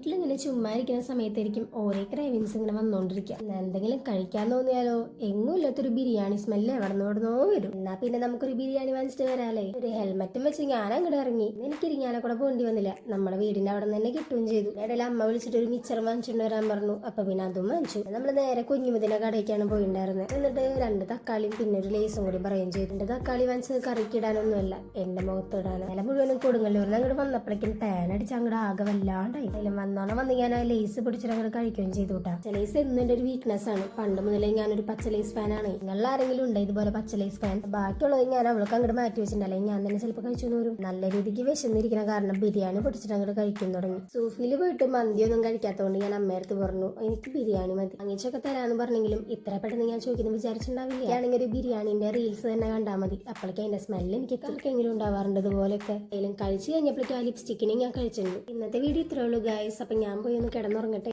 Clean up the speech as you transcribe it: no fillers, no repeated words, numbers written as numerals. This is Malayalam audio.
വീട്ടിലിങ്ങനെ ചുമ്മാ ഇരിക്കുന്ന സമയത്തായിരിക്കും ഓരോ ക്രേവിങ്സ് ഇങ്ങനെ വന്നോണ്ടിരിക്കുക. എന്തെങ്കിലും കഴിക്കാൻ തോന്നിയാലോ എങ്ങും ഇല്ലാത്തൊരു ബിരിയാണി സ്മെല്ല് എവിടെന്നോ വരും. എന്നാ പിന്നെ നമുക്കൊരു ബിരിയാണി വാങ്ങിച്ചിട്ട് വരാല്ലേ. ഒരു ഹെൽമറ്റും വെച്ച് ഞാൻ അങ്ങോട്ട് ഇറങ്ങി. എനിക്ക് ഇരിങ്ങാനെ കൂടെ പോകേണ്ടി വന്നില്ല. നമ്മുടെ വീടിന്റെ അവിടെ തന്നെ കിട്ടുകയും ചെയ്തു. ഇടയിൽ അമ്മ വിളിച്ചിട്ട് ഒരു മിച്ചർ വാങ്ങിച്ചിട്ട് വരാൻ പറഞ്ഞു. അപ്പൊ പിന്നെ അതും വാങ്ങിച്ചു. നമ്മൾ നേരെ കുഞ്ഞുമുതിന്റെ കടയ്ക്കാണ് പോയിണ്ടായിരുന്നത്. എന്നിട്ട് 2 തക്കാളിയും പിന്നെ ഒരു ലേസും കൂടി പറയുകയും ചെയ്തു. 2 തക്കാളി വാങ്ങിച്ചത് കറിക്കിടാനൊന്നുമല്ല, എന്റെ മുഖത്തിടാൻ. നില മുഴുവനും കൊടുങ്ങല്ലൂരിൽ അങ്ങോട്ട് വന്നപ്പോഴേക്കും തേനടിച്ച് അങ്ങോട്ട് ആകെ വല്ലാണ്ടായി. വന്ന് ഞാൻ ആ ലേസ് പിടിച്ചിട്ട് അങ്ങോട്ട് കഴിക്കുകയും ചെയ്തു കേട്ടാ. പച്ചലേസ് എന്നും എന്റെ ഒരു വീക്ക്നെസ് ആണ്. പണ്ട് മുതലേ ഞാനൊരു പച്ചലേസ് ഫാനാണ്. നിങ്ങൾ ആരെങ്കിലും ഉണ്ട് ഇതുപോലെ പച്ചലേസ് ഫാൻ? ബാക്കിയുള്ളത് ഞാൻ അവൾക്ക് അങ്ങോട്ട് മാറ്റി വെച്ചിട്ടുണ്ട്. അല്ലെങ്കിൽ ഞാൻ തന്നെ ചിലപ്പോൾ കഴിച്ചു വരും. നല്ല രീതിക്ക് വിശന്നിരിക്കുന്ന കാരണം ബിരിയാണി പൊടിച്ചിട്ട് അങ്ങോട്ട് കഴിക്കാൻ തുടങ്ങി. സൂഫിയിൽ പോയിട്ട് മന്തിയൊന്നും കഴിക്കാത്തതുകൊണ്ട് ഞാൻ അമ്മയടുത്ത് പറഞ്ഞു എനിക്ക് ബിരിയാണി മതി. വാങ്ങിച്ചൊക്കെ തരാന്ന് പറഞ്ഞെങ്കിലും ഇത്ര പെട്ടെന്ന് ഞാൻ ചോദിക്കുന്നു വിചാരിച്ചിട്ടുണ്ടാവില്ല. ആണെങ്കിൽ ഒരു ബിരിയാണിന്റെ റീൽസ് തന്നെ കണ്ടാൽ മതി. അപ്പോഴേക്കും അതിന്റെ സ്മെല്ല് എനിക്ക് എങ്കിലും ഉണ്ടാവാറുണ്ട്. ഇതുപോലെയൊക്കെ ഏതെങ്കിലും കഴിച്ചു കഴിഞ്ഞപ്പോഴേക്കും ആ ലിപ്സ്റ്റിക്കിനെ ഞാൻ കഴിച്ചിട്ടുണ്ട്. ഇന്നത്തെ വീഡിയോ ഇത്രേ ഉള്ളൂ ഗൈസ്. അപ്പൊ ഞാൻ പോയി ഒന്ന് കിടന്നുറങ്ങട്ടെ.